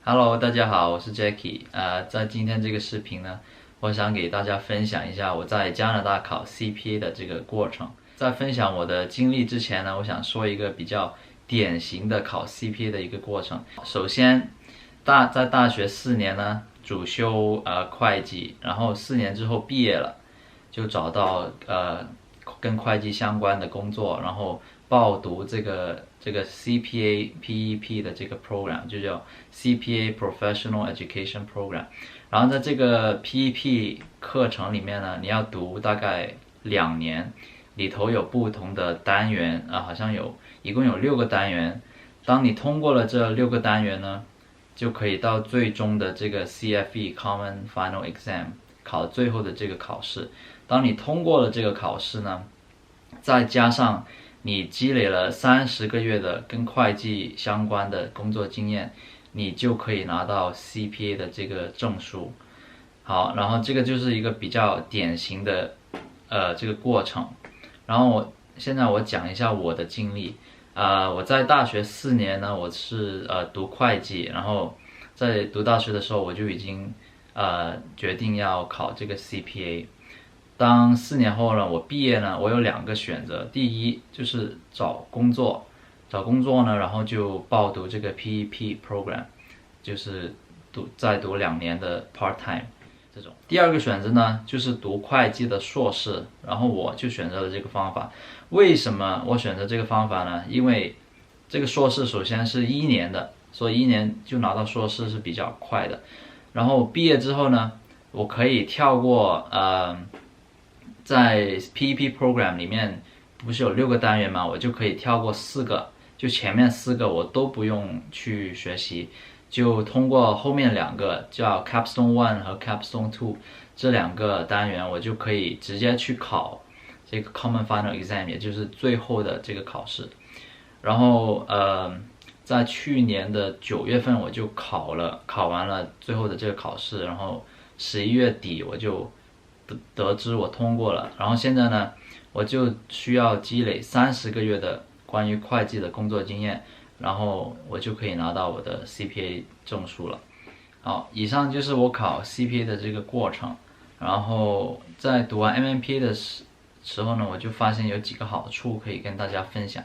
Hello，大家好，我是 Jackie。在今天这个视频呢，我想给大家分享一下我在加拿大考 CPA 的这个过程。在分享我的经历之前呢，我想说一个比较典型的考 CPA 的一个过程。首先，在大学4年呢，主修会计，然后4年之后毕业了，就找到跟会计相关的工作，然后报读这个 CPA PEP 的这个 program， 就叫 CPA Professional Education Program。然后在这个 PEP 课程里面呢，你要读大概2年，里头有不同的单元好像一共有6个单元。当你通过了这6个单元呢，就可以到最终的这个 CFE Common Final Exam 考最后的这个考试。当你通过了这个考试呢，再加上你积累了30个月的跟会计相关的工作经验，你就可以拿到 CPA 的这个证书。好，然后这个就是一个比较典型的这个过程。然后现在我讲一下我的经历。我在大学4年呢，我是读会计，然后在读大学的时候我就已经决定要考这个 CPA。当4年后呢，我毕业呢，我有2个选择。第一就是找工作呢，然后就报读这个 PEP program， 就是再读2年的 part time 这种。第二个选择呢，就是读会计的硕士，然后我就选择了这个方法。为什么我选择这个方法呢？因为这个硕士首先是1年的，所以1年就拿到硕士是比较快的。然后毕业之后呢，我可以跳过在 PEP program 里面不是有6个单元吗？我就可以跳过4个，就前面4个我都不用去学习，就通过后面2个叫 Capstone 1和 Capstone 2这2个单元，我就可以直接去考这个 Common Final Exam， 也就是最后的这个考试。然后在去年的9月份我就考完了最后的这个考试，然后11月底我就得知我通过了。然后现在呢，我就需要积累30个月的关于会计的工作经验，然后我就可以拿到我的 CPA 证书了。好，以上就是我考 CPA 的这个过程。然后在读完 MMPA 的时候呢，我就发现有几个好处可以跟大家分享。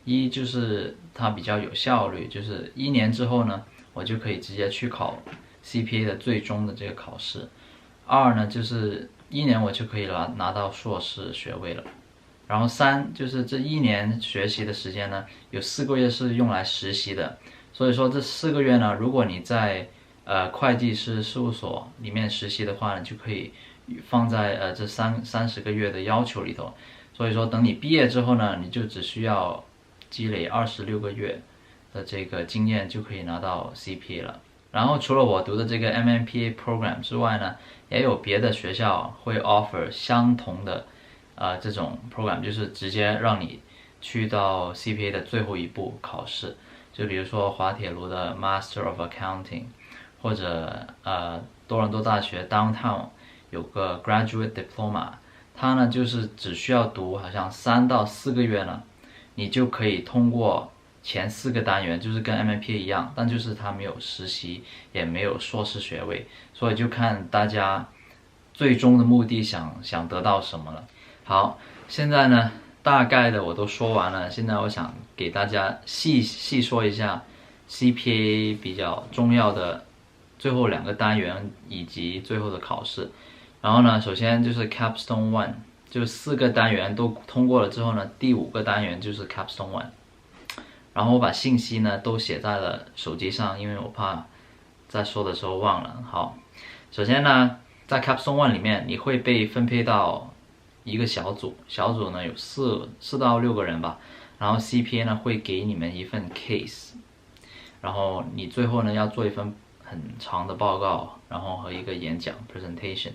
一就是它比较有效率，就是1年之后呢，我就可以直接去考 CPA 的最终的这个考试。2呢，就是1年我就可以拿到硕士学位了。然后3就是这1年学习的时间呢，有4个月是用来实习的。所以说这4个月呢，如果你在会计师事务所里面实习的话呢，就可以放在这30个月的要求里头。所以说等你毕业之后呢，你就只需要积累26个月的这个经验就可以拿到 CPA 了。然后除了我读的这个 MMPA program 之外呢，也有别的学校会 offer 相同的这种 program， 就是直接让你去到 CPA 的最后一步考试。就比如说滑铁卢的 Master of Accounting， 或者多伦多大学 Downtown 有个 Graduate Diploma， 它呢就是只需要读好像3到4个月呢，你就可以通过前4个单元，就是跟 MMPA 一样，但就是它没有实习，也没有硕士学位。所以就看大家最终的目的想得到什么了。好，现在呢大概的我都说完了，现在我想给大家细说一下 CPA 比较重要的最后2个单元以及最后的考试。然后呢，首先就是 Capstone 1， 就4个单元都通过了之后呢，第5个单元就是 Capstone 1。然后我把信息呢都写在了手机上，因为我怕在说的时候忘了。好，首先呢，在 Capstone 1里面，你会被分配到一个小组呢有4到6个人吧。然后 CPA 呢会给你们一份 case， 然后你最后呢要做一份很长的报告，然后和一个演讲 presentation。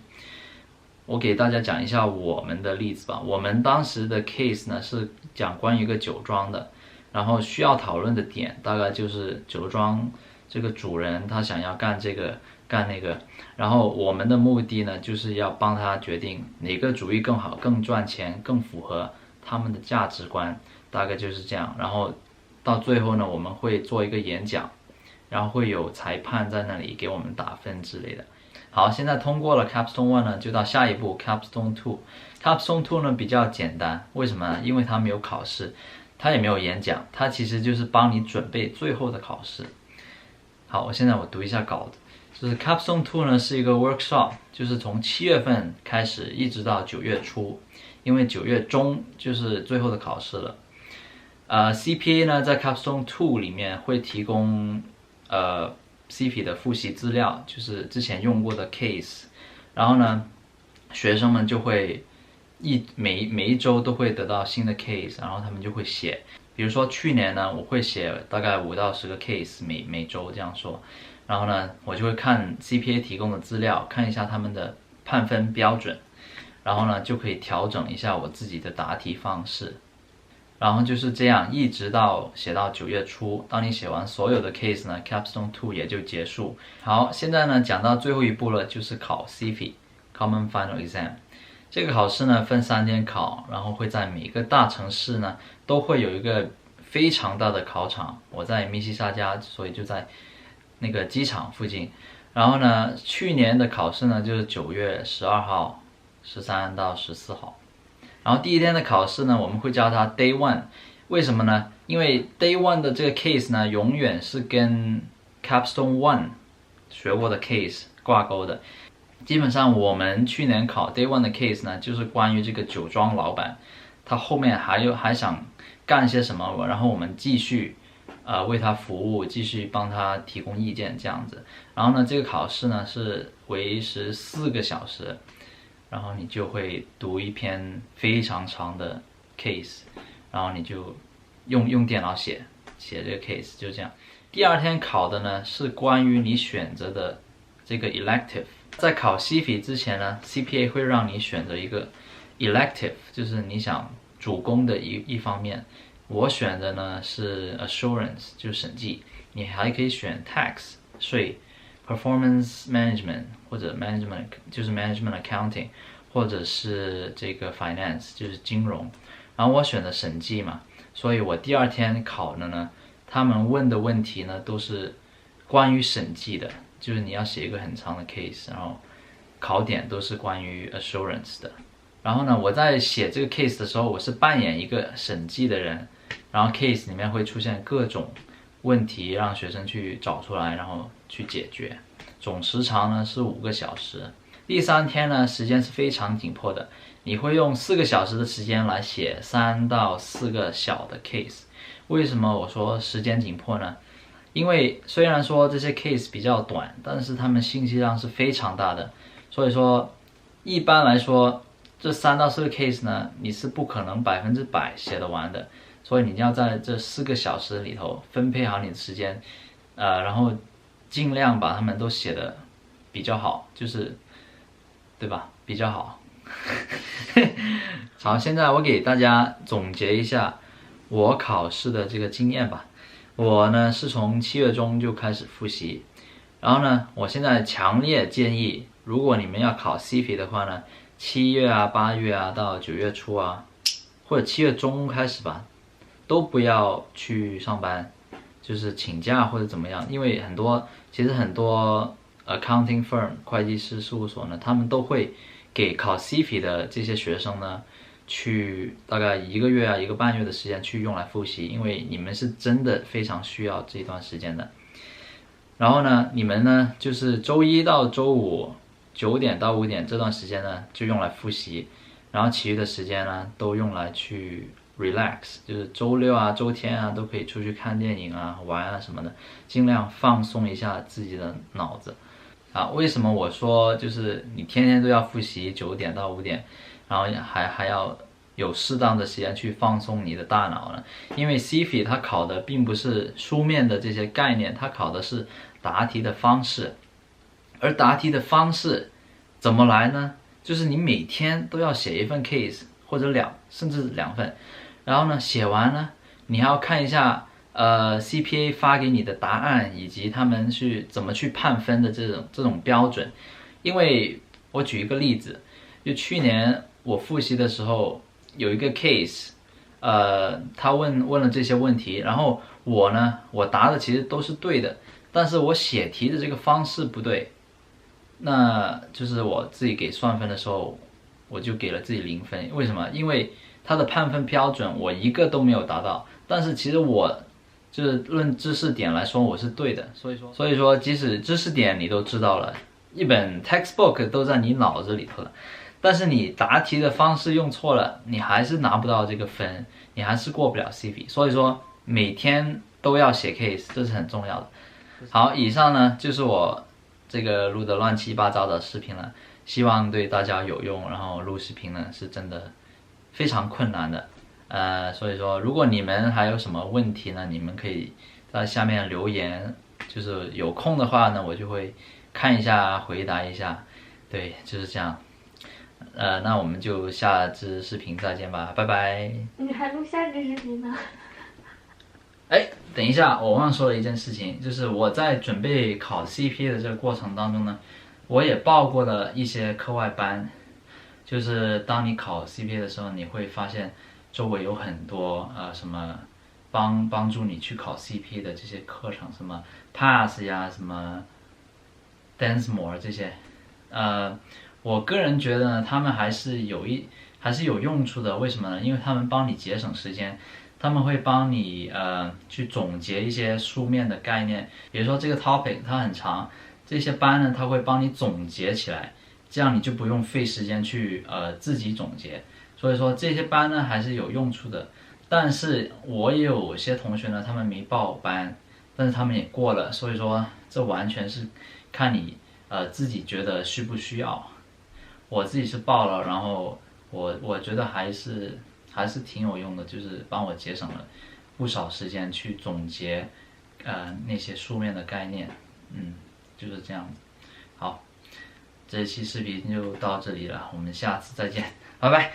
我给大家讲一下我们的例子吧。我们当时的 case 呢是讲关于一个酒庄的，然后需要讨论的点大概就是酒庄这个主人他想要干这个干那个，然后我们的目的呢就是要帮他决定哪个主意更好、更赚钱、更符合他们的价值观，大概就是这样。然后到最后呢，我们会做一个演讲，然后会有裁判在那里给我们打分之类的。好，现在通过了 Capstone One 呢，就到下一步 Capstone Two。Capstone Two 呢比较简单，为什么呢？因为它没有考试，它也没有演讲，它其实就是帮你准备最后的考试。好，现在我读一下稿子，就是 Capstone Two 呢是一个 workshop， 就是从7月份开始一直到9月初，因为9月中就是最后的考试了。CPA 呢在 Capstone Two 里面会提供CP 的复习资料，就是之前用过的 case， 然后呢，学生们就会每一周都会得到新的 case， 然后他们就会写。比如说去年呢，我会写大概5到10个 case， 每周这样说，然后呢，我就会看 CPA 提供的资料，看一下他们的判分标准，然后呢，就可以调整一下我自己的答题方式。然后就是这样，一直到写到9月初，当你写完所有的 case 呢 ，Capstone 2也就结束。好，现在呢讲到最后一步了，就是考 CFE Common Final Exam。这个考试呢分3天考，然后会在每个大城市呢都会有一个非常大的考场。我在密西沙加，所以就在那个机场附近。然后呢，去年的考试呢就是9月12号、13到14号。然后第一天的考试呢，我们会叫它 Day One， 为什么呢？因为 Day One 的这个 case 呢，永远是跟 Capstone One 学过的 case 挂钩的。基本上我们去年考 Day One 的 case 呢，就是关于这个酒庄老板，他后面还想干些什么，然后我们继续为他服务，继续帮他提供意见这样子。然后呢，这个考试呢是为时4个小时。然后你就会读一篇非常长的 case， 然后你就用电脑写这个 case， 就这样。第二天考的呢是关于你选择的这个 elective。在考 CFE 之前呢 ，CPA 会让你选择一个 elective， 就是你想主攻的一方面。我选的呢是 assurance， 就是审计。你还可以选 tax 税。Performance Management 或者 Management 就是 Management Accounting， 或者是这个 Finance 就是金融。然后我选的审计嘛，所以我第二天考的呢，他们问的问题呢都是关于审计的，就是你要写一个很长的 case， 然后考点都是关于 Assurance 的。然后呢，我在写这个 case 的时候，我是扮演一个审计的人，然后 case 里面会出现各种问题，让学生去找出来，然后去解决。总时长呢是5个小时。第3天呢，时间是非常紧迫的，你会用4个小时的时间来写3到4个小的 case。为什么我说时间紧迫呢？因为虽然说这些 case 比较短，但是他们信息量是非常大的，所以说一般来说这3到4个 case 呢，你是不可能100%写得完的。所以你要在这4个小时里头分配好你的时间，然后尽量把它们都写得比较好，就是对吧？比较好。好，现在我给大家总结一下我考试的这个经验吧。我呢是从7月中就开始复习，然后呢，我现在强烈建议，如果你们要考 CFE 的话呢，7月啊、8月啊到9月初啊，或者7月中开始吧。都不要去上班，就是请假或者怎么样，因为其实很多 accounting firm 会计师事务所呢，他们都会给考 CFE 的这些学生呢，去大概1个月啊、1个半月的时间去用来复习，因为你们是真的非常需要这段时间的。然后呢，你们呢就是周1到周59点到5点这段时间呢，就用来复习，然后其余的时间呢都用来去relax， 就是周6啊、周天啊都可以出去看电影啊、玩啊什么的，尽量放松一下自己的脑子。为什么我说就是你天天都要复习9点到5点，然后还要有适当的时间去放松你的大脑呢？因为 CFE 它考的并不是书面的这些概念，它考的是答题的方式。而答题的方式怎么来呢？就是你每天都要写一份 case， 或者甚至2份。然后呢，写完呢，你还要看一下CPA 发给你的答案，以及他们怎么去判分的这种标准。因为我举一个例子，就去年我复习的时候有一个 case，他问了这些问题，然后我答的其实都是对的，但是我写题的这个方式不对，那就是我自己给算分的时候，我就给了自己0分。为什么？因为它的判分标准我一个都没有达到，但是其实我就是论知识点来说我是对的，所以说即使知识点你都知道了，一本 textbook 都在你脑子里头了，但是你答题的方式用错了，你还是拿不到这个分，你还是过不了 CP。所以说每天都要写 case， 这是很重要的。好，以上呢就是我这个录的乱七八糟的视频了，希望对大家有用。然后录视频呢是真的非常困难的，所以说如果你们还有什么问题呢，你们可以在下面留言，就是有空的话呢，我就会看一下回答一下。对，就是这样。那我们就下支视频再见吧，拜拜。你还录下支视频呢？哎，等一下，我忘说了一件事情，就是我在准备考 CP 的这个过程当中呢，我也报过了一些课外班。就是当你考 CPA 的时候，你会发现周围有很多什么帮助你去考 CPA 的这些课程，什么 PASS 呀，什么 Densmore 这些，我个人觉得呢，他们还是有用处的。为什么呢？因为他们帮你节省时间，他们会帮你去总结一些书面的概念，比如说这个 topic 它很长，这些班呢它会帮你总结起来。这样你就不用费时间去自己总结，所以说这些班呢还是有用处的。但是我也有些同学呢，他们没报班，但是他们也过了，所以说这完全是看你自己觉得需不需要。我自己是报了，然后我觉得还是挺有用的，就是帮我节省了不少时间去总结那些书面的概念，就是这样子。好。这期视频就到这里了，我们下次再见，拜拜。